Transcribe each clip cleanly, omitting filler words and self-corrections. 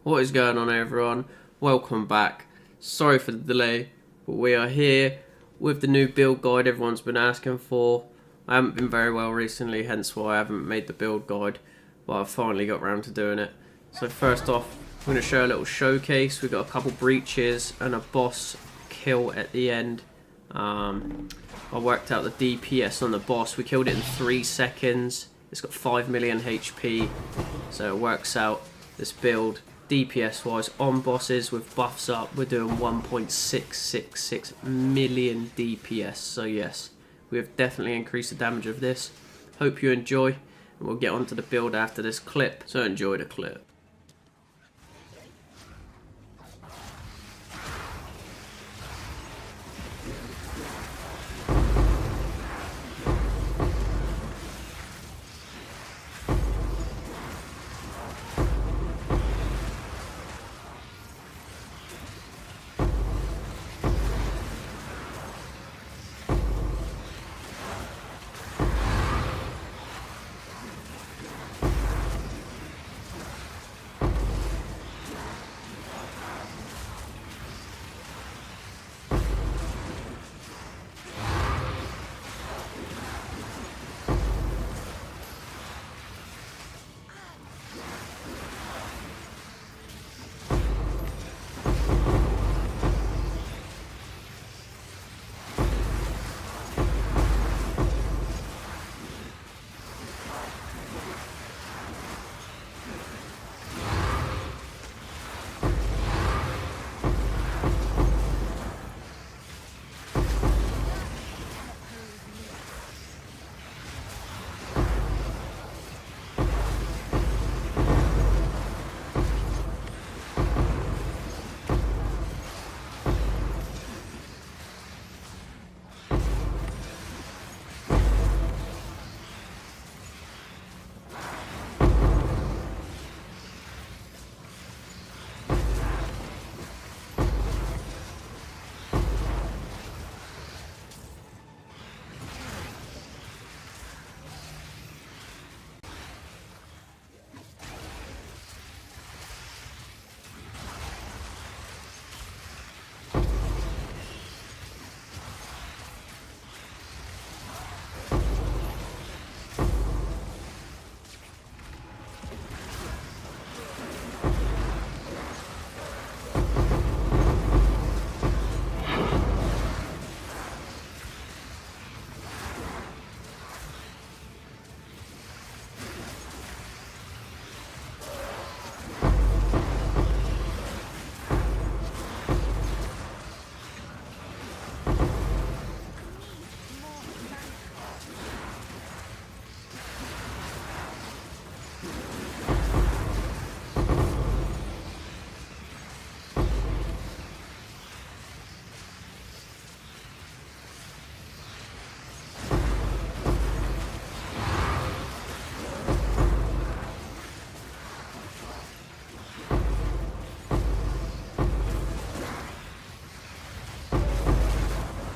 What is going on, everyone? Welcome back. Sorry for the delay, but we are here with the new build guide everyone's been asking for. I haven't been very well recently, hence why I haven't made the build guide, but I've finally got around to doing it. So first off, I'm going to show a little showcase. We've got a couple breaches and a boss kill at the end. I worked out the DPS on the boss. We killed it in 3 seconds. It's got 5 million HP, so it works out this build DPS wise on bosses with buffs up. We're doing 1.666 million DPS. So yes, we have definitely increased the damage of this. Hope you enjoy, and we'll get onto the build after this clip. So enjoy the clip.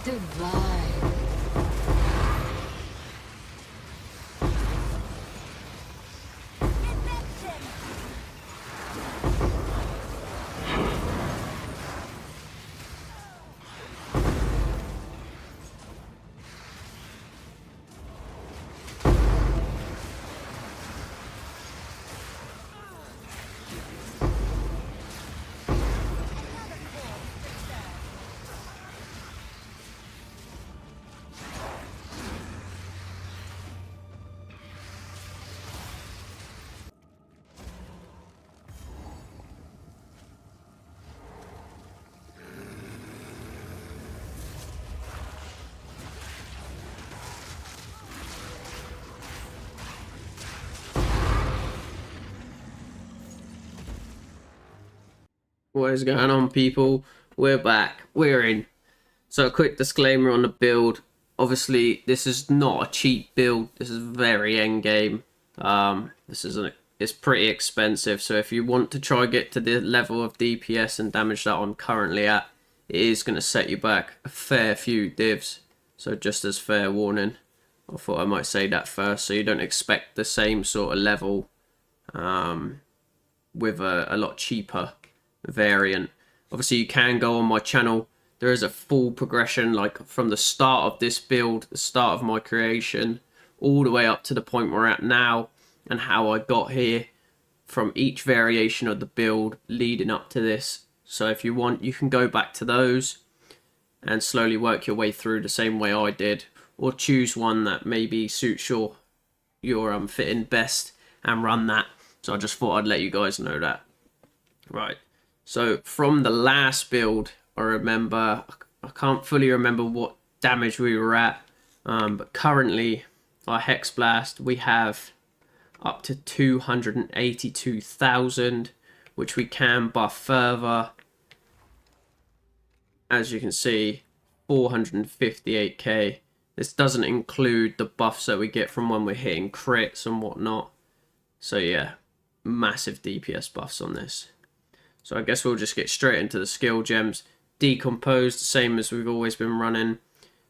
Divide. What is going on, people? We're back. We're in. So a quick disclaimer on the build. Obviously, this is not a cheap build. This is very end game. It's pretty expensive. So if you want to try get to the level of DPS and damage that I'm currently at, it is going to set you back a fair few divs. So just as fair warning, I thought I might say that first, so you don't expect the same sort of level with a lot cheaper variant. Obviously, you can go on my channel. There is a full progression, like from the start of this build, the start of my creation, all the way up to the point we're at now, and how I got here from each variation of the build leading up to this. So if you want, you can go back to those and slowly work your way through the same way I did, or choose one that maybe suits your fitting best and run that. So I just thought I'd let you guys know that. Right, so from the last build, I remember, I can't fully remember what damage we were at, but currently our Hex Blast, we have up to 282,000, which we can buff further. As you can see, 458k. This doesn't include the buffs that we get from when we're hitting crits and whatnot. So yeah, massive DPS buffs on this. So I guess we'll just get straight into the skill gems. Decompose, the same as we've always been running.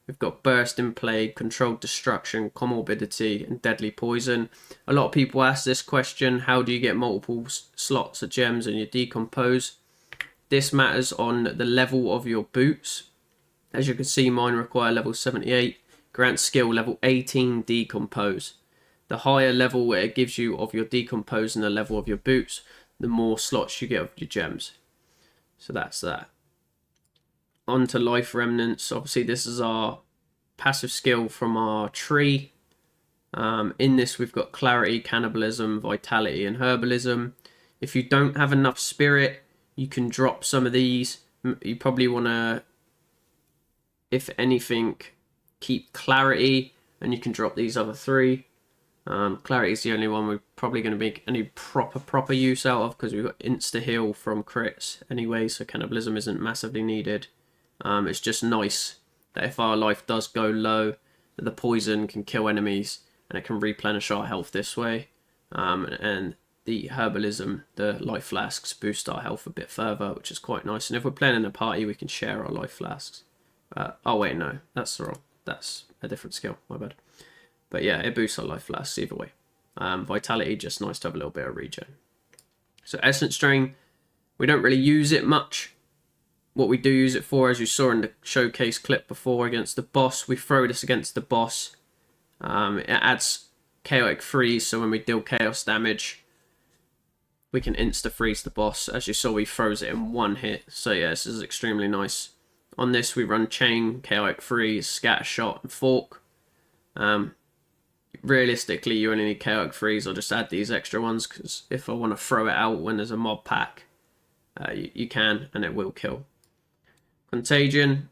We've got Bursting Plague, Controlled Destruction, Comorbidity, and Deadly Poison. A lot of people ask this question, how do you get multiple slots of gems in your Decompose? This matters on the level of your boots. As you can see, mine require level 78. Grant skill level 18 Decompose. The higher level it gives you of your Decompose and the level of your boots, the more slots you get of your gems. So that's that. On to Life Remnants. Obviously, this is our passive skill from our tree. In this, we've got Clarity, Cannibalism, Vitality, and Herbalism. If you don't have enough Spirit, you can drop some of these. You probably want to, if anything, keep Clarity, and you can drop these other three. Clarity is the only one we're probably going to make any proper use out of, because we've got insta-heal from crits anyway, so Cannibalism isn't massively needed. It's just nice that if our life does go low, that the poison can kill enemies and it can replenish our health this way. And the Herbalism, the life flasks, boost our health a bit further, which is quite nice. And if we're playing in a party, we can share our life flasks. Oh wait, no, that's wrong. That's a different skill, my bad. But yeah, it boosts our life flasks either way. Vitality, just nice to have a little bit of regen. So Essence Drain, we don't really use it much. What we do use it for, as you saw in the showcase clip before against the boss, we throw this against the boss. It adds chaotic freeze, so when we deal chaos damage, we can insta-freeze the boss. As you saw, we froze it in one hit. So yeah, this is extremely nice. On this, we run Chain, Chaotic Freeze, Scatter Shot, and Fork. Realistically, you only need Chaotic Freeze. I'll just add these extra ones, because if I want to throw it out when there's a mob pack, you can, and it will kill. Contagion,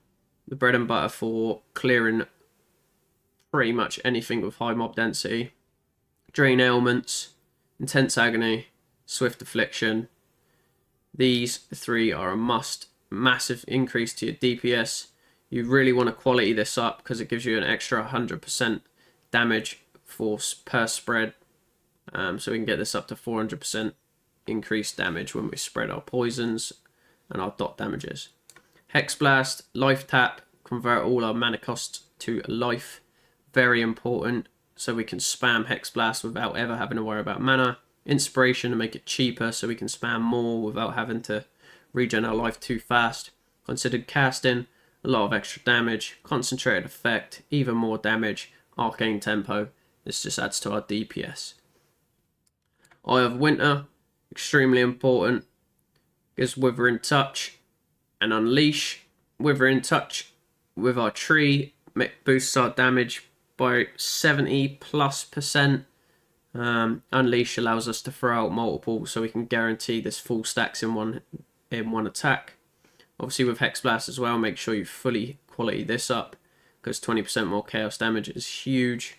the bread and butter for clearing pretty much anything with high mob density. Drain Ailments, Intense Agony, Swift Affliction. These three are a must. Massive increase to your DPS. You really want to quality this up because it gives you an extra 100% damage per spread. So we can get this up to 400% increased damage when we spread our poisons and our dot damages. Hex Blast, Life Tap, convert all our mana cost to life. Very important, so we can spam Hex Blast without ever having to worry about mana. Inspiration to make it cheaper, so we can spam more without having to regen our life too fast. Considered Casting, a lot of extra damage. Concentrated Effect, even more damage. Arcane Tempo, this just adds to our DPS. Eye of Winter, extremely important. Gives Withering Touch and Unleash. Withering Touch with our tree boosts our damage by 70+%. Unleash allows us to throw out multiple, so we can guarantee this full stacks in one attack. Obviously with Hex Blast as well, make sure you fully quality this up, because 20% more chaos damage is huge.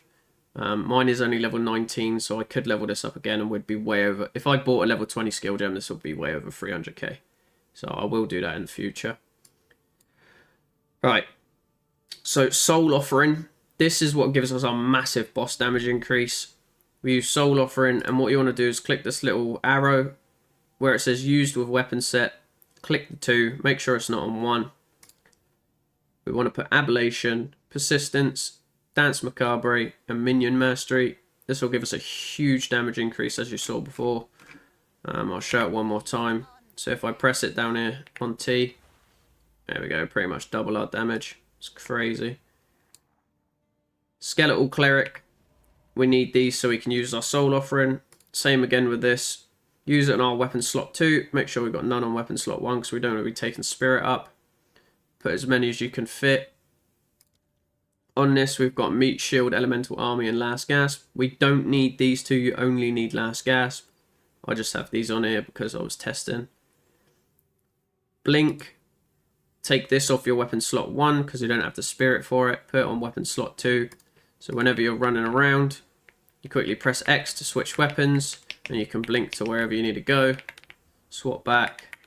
Mine is only level 19, so I could level this up again and would be way over. If I bought a level 20 skill gem, this would be way over 300k. So I will do that in the future. Right. So Soul Offering. This is what gives us our massive boss damage increase. We use Soul Offering, and what you want to do is click this little arrow where it says used with weapon set. Click the 2, make sure it's not on 1. We want to put Ablation, Persistence, Dance Macabre, and Minion Mastery. This will give us a huge damage increase, as you saw before. I'll show it one more time. So if I press it down here on T, there we go, pretty much double our damage. It's crazy. Skeletal Cleric. We need these so we can use our Soul Offering. Same again with this. Use it on our weapon slot 2. Make sure we've got none on weapon slot 1 because we don't want to be taking Spirit up. Put as many as you can fit. On this, we've got Meat, Shield, Elemental Army, and Last Gasp. We don't need these two. You only need Last Gasp. I just have these on here because I was testing. Blink. Take this off your weapon slot 1 because you don't have the Spirit for it. Put it on weapon slot 2. So whenever you're running around, you quickly press X to switch weapons. And you can blink to wherever you need to go. Swap back.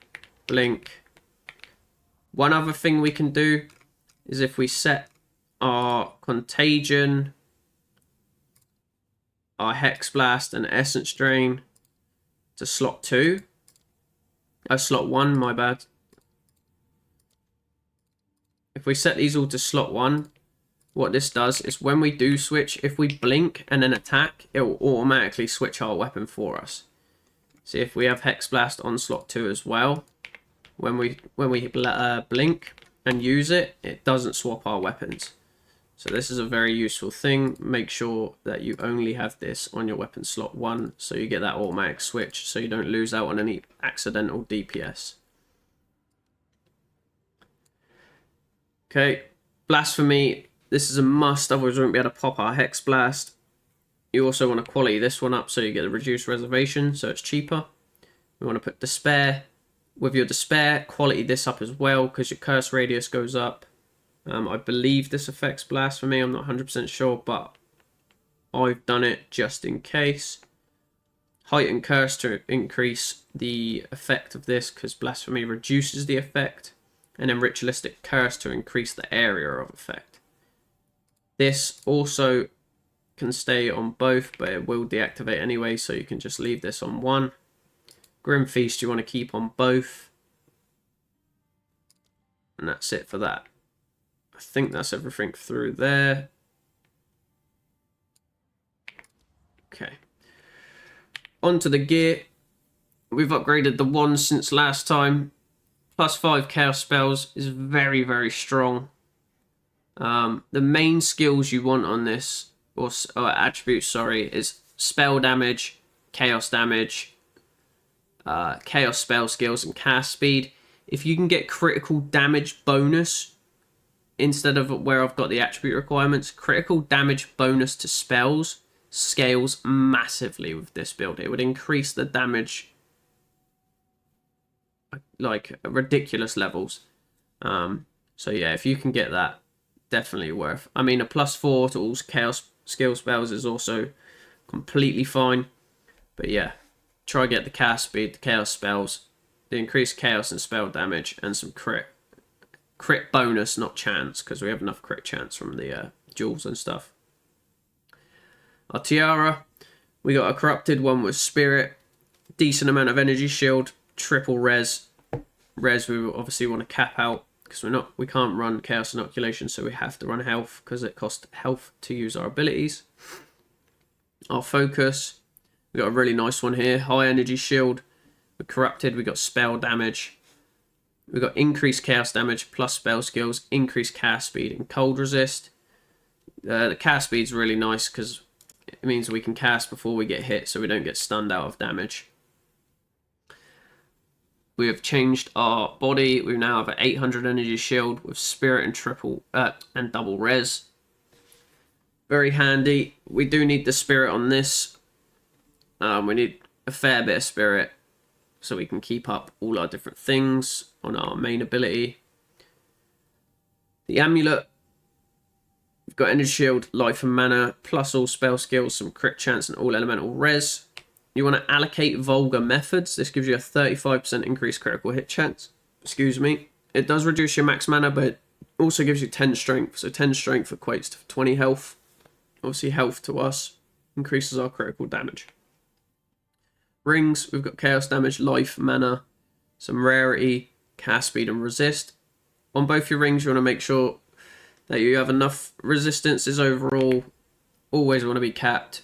Blink. One other thing we can do is if we set our Contagion, our Hex Blast, and Essence Drain to slot 2. Oh, slot 1, my bad. If we set these all to slot 1, what this does is when we do switch, if we blink and then attack, it will automatically switch our weapon for us. See, if we have Hex Blast on slot 2 as well, when we blink and use it, it doesn't swap our weapons. So this is a very useful thing. Make sure that you only have this on your weapon slot 1 so you get that automatic switch so you don't lose out on any accidental DPS. Okay, Blasphemy. This is a must, otherwise we won't be able to pop our Hex Blast. You also want to quality this one up so you get a reduced reservation, so it's cheaper. We want to put Despair. With your Despair, quality this up as well, because your curse radius goes up. I believe this affects Blasphemy, I'm not 100% sure, but I've done it just in case. Heighten Curse to increase the effect of this, because Blasphemy reduces the effect. And then Ritualistic Curse to increase the area of effect. This also can stay on both, but it will deactivate anyway, so you can just leave this on 1. Grim Feast you want to keep on both. And that's it for that. I think that's everything through there. Okay. Onto the gear. We've upgraded the one since last time. +5 Chaos Spells is very, very strong. The main skills you want on this, or attributes, sorry, is spell damage, chaos damage, chaos spell skills, and cast speed. If you can get critical damage bonus instead of where I've got the attribute requirements, critical damage bonus to spells scales massively with this build. It would increase the damage like ridiculous levels. So yeah, if you can get that, definitely worth. I mean, a +4 to all chaos skill spells is also completely fine. But yeah, try get the cast speed, the chaos spells, the increased chaos and spell damage, and some crit bonus, not chance, because we have enough crit chance from the jewels and stuff. Our tiara, we got a corrupted one with spirit, decent amount of energy shield, triple res. Res we obviously want to cap out because we can't run chaos inoculation, so we have to run health because it costs health to use our abilities. Our focus, we got a really nice one here, high energy shield. We're corrupted, we got spell damage. We got increased chaos damage plus spell skills, increased cast speed, and cold resist. The cast speed's really nice because it means we can cast before we get hit, so we don't get stunned out of damage. We have changed our body. We now have an 800 energy shield with spirit and triple and double res. Very handy. We do need the spirit on this. We need a fair bit of spirit so we can keep up all our different things on our main ability. The amulet. We've got energy shield, life and mana, plus all spell skills, some crit chance, and all elemental res. You want to allocate vulgar methods. This gives you a 35% increased critical hit chance. Excuse me. It does reduce your max mana, but it also gives you 10 strength. So 10 strength equates to 20 health. Obviously health to us increases our critical damage. Rings, we've got chaos damage, life, mana, some rarity, cast speed, and resist. On both your rings, you want to make sure that you have enough resistances overall. Always want to be capped.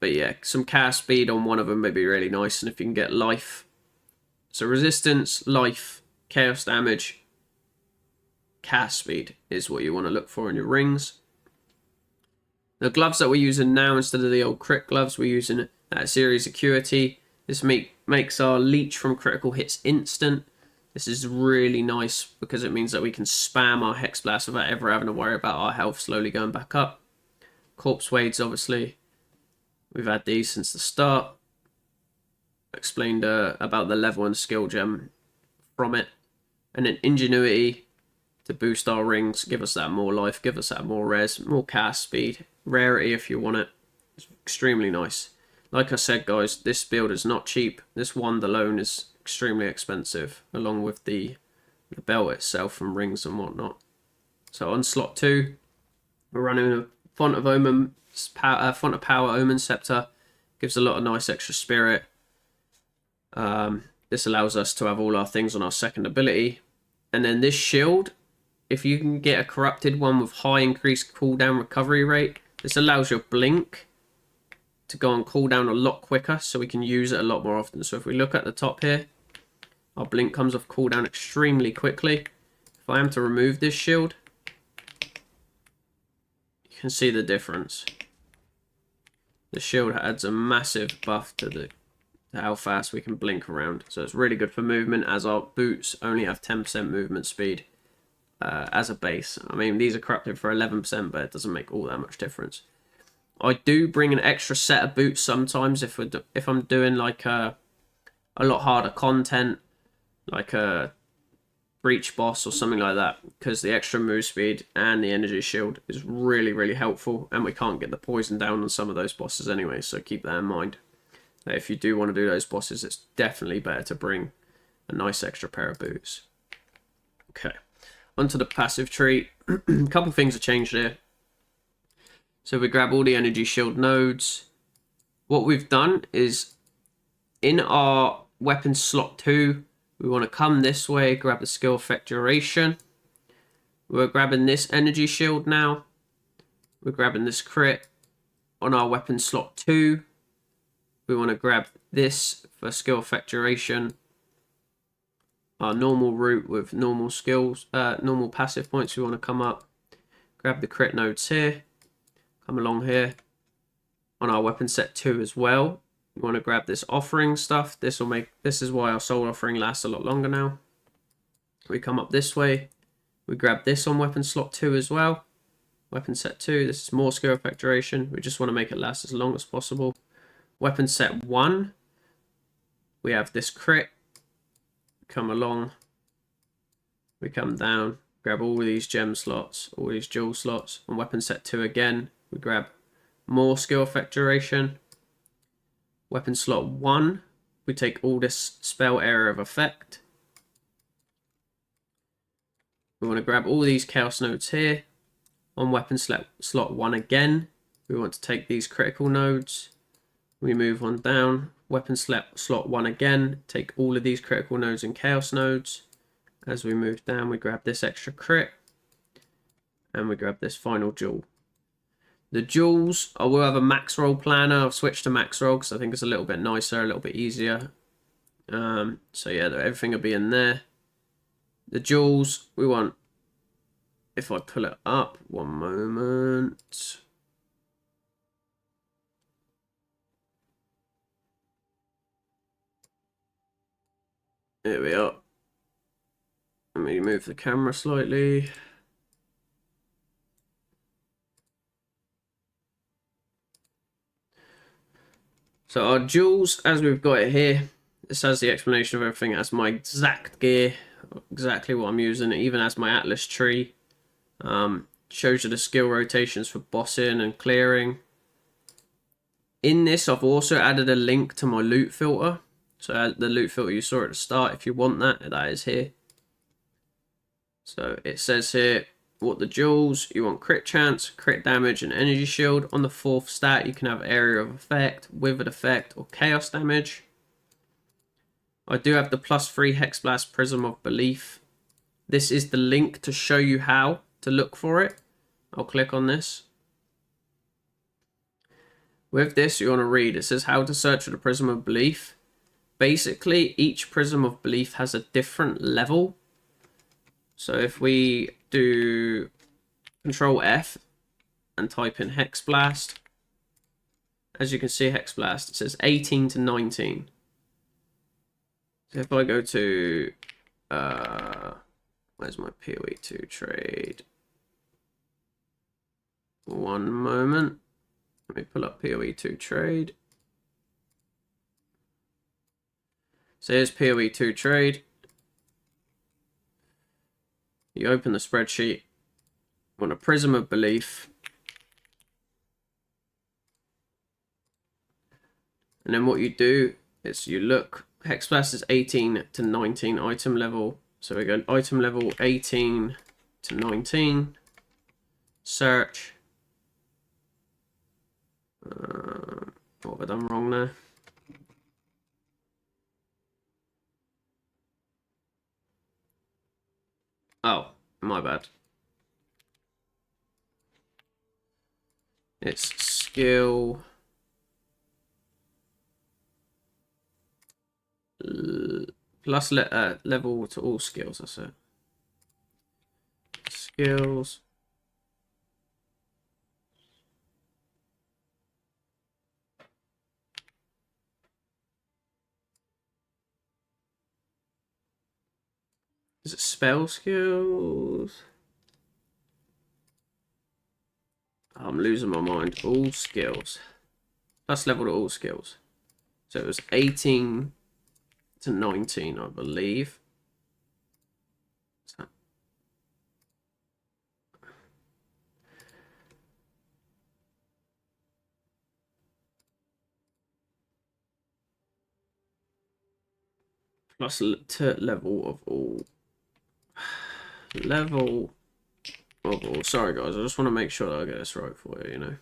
But yeah, some cast speed on one of them may be really nice, and if you can get life. So resistance, life, chaos damage, cast speed is what you want to look for in your rings. The gloves that we're using now, instead of the old crit gloves, we're using that series acuity. This makes our leech from critical hits instant. This is really nice because it means that we can spam our Hex Blast without ever having to worry about our health slowly going back up. Corpse Wades, obviously. We've had these since the start. Explained about the level and skill gem from it. And then Ingenuity to boost our rings, give us that more life, give us that more res, more cast speed. Rarity if you want it. It's extremely nice. Like I said, guys, this build is not cheap. This wand alone is extremely expensive, along with the belt itself and rings and whatnot. So on slot 2, we're running a Font of Power Omen Scepter. Gives a lot of nice extra spirit. This allows us to have all our things on our second ability. And then this shield, if you can get a corrupted one with high increased cooldown recovery rate, this allows your blink to go on cooldown a lot quicker, so we can use it a lot more often. So if we look at the top here, our blink comes off cooldown extremely quickly. If I am to remove this shield, you can see the difference. The shield adds a massive buff to how fast we can blink around. So it's really good for movement, as our boots only have 10% movement speed as a base. I mean, these are corrupted for 11%, but it doesn't make all that much difference. I do bring an extra set of boots sometimes if I'm doing like a lot harder content, like a breach boss or something like that, because the extra move speed and the energy shield is really, really helpful, and we can't get the poison down on some of those bosses anyway, so keep that in mind. If you do want to do those bosses, it's definitely better to bring a nice extra pair of boots. Okay, onto the passive tree. A couple things have changed here. So we grab all the energy shield nodes. What we've done is, in our weapon slot 2, we want to come this way, grab the skill effect duration. We're grabbing this energy shield now. We're grabbing this crit. On our weapon slot 2, we want to grab this for skill effect duration. Our normal route with normal skills, normal passive points, we want to come up. Grab the crit nodes here. Come along here. On our weapon set 2 as well, we want to grab this offering stuff. This is why our soul offering lasts a lot longer now. We come up this way. We grab this on weapon slot 2 as well. Weapon set 2, this is more skill effect duration. We just want to make it last as long as possible. Weapon set 1, we have this crit. Come along. We come down, grab all of these gem slots, all these jewel slots. On weapon set 2 again, we grab more skill effect duration. Weapon slot 1, we take all this spell area of effect. We want to grab all these chaos nodes here. On weapon slot 1 again, we want to take these critical nodes. We move on down. Weapon slot 1 again, take all of these critical nodes and chaos nodes. As we move down, we grab this extra crit. And we grab this final jewel. The jewels, I will have a max roll planner. I've switched to max roll because I think it's a little bit nicer, a little bit easier. So yeah, everything will be in there. The jewels, we want, if I pull it up, one moment. There we are. Let me move the camera slightly. So our jewels, as we've got it here, this has the explanation of everything as my exact gear, exactly what I'm using, even as my Atlas tree. Shows you the skill rotations for bossing and clearing. In this, I've also added a link to my loot filter. So the loot filter you saw at the start, if you want that, that is here. So it says here, what the jewels, you want crit chance, crit damage, and energy shield. On the 4th stat, you can have area of effect, withered effect, or chaos damage. I do have the +3 Hex Blast Prism of Belief. This is the link to show you how to look for it. I'll click on this. With this, you want to read. It says how to search for the prism of belief. Basically, each prism of belief has a different level. So if we do Control F and type in Hex Blast, as you can see, Hex Blast, it says 18 to 19. So if I go to, where's my PoE2 trade? One moment. Let me pull up PoE2 trade. So here's PoE2 trade. You open the spreadsheet. On a prism of belief. And then what you do is you look. Hexblast is 18 to 19 item level. So we go item level 18 to 19. Search. What have I done wrong there? Oh, my bad. It's skill plus level to all skills. That's it. Skills. Is it spell skills? I'm losing my mind. All skills. Plus level to all skills. So it was 18 to 19, I believe. Plus to level of all. Level of all. Sorry guys, I just want to make sure that I get this right for you, you know.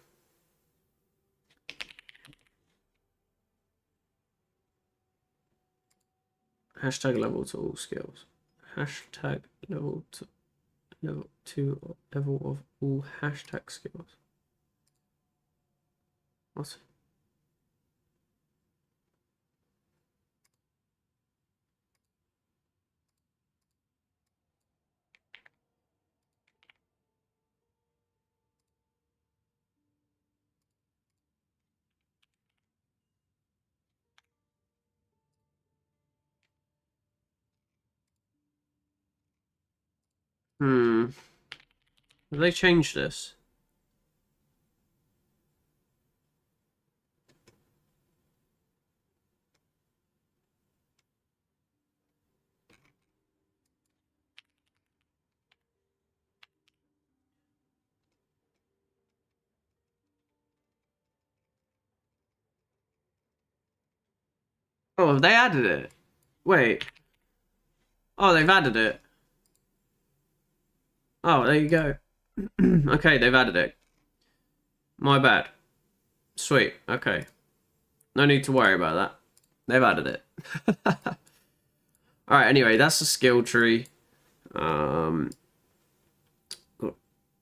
Hashtag level to all skills. Hashtag level to level of all hashtag skills. What? Have they changed this? Oh, have they added it? Wait. Oh, they've added it. Oh, there you go. Okay, they've added it. My bad. Sweet. Okay. No need to worry about that. They've added it. Alright, anyway, that's the skill tree.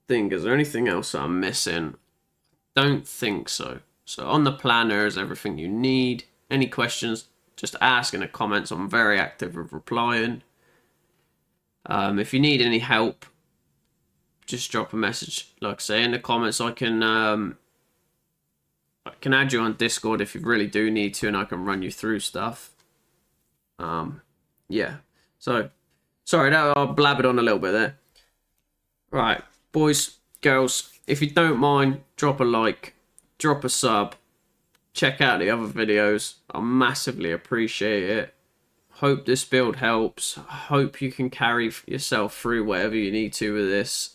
Think, is there anything else I'm missing? Don't think so. So on the planner is everything you need. Any questions, just ask in the comments. I'm very active with replying. If you need any help, just drop a message. Like I say, in the comments, I can add you on Discord if you really do need to, and I can run you through stuff. Yeah. So, sorry, I blabbered on a little bit there. Right, boys, girls, if you don't mind, drop a like, drop a sub, check out the other videos. I massively appreciate it. Hope this build helps. Hope you can carry yourself through whatever you need to with this.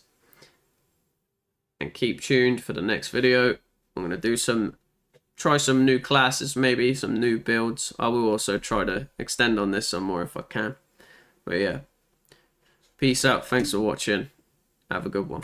And keep tuned for the next video. I'm going to do try some new classes, maybe some new builds. I will also try to extend on this some more if I can. But yeah, peace out. Thanks for watching. Have a good one.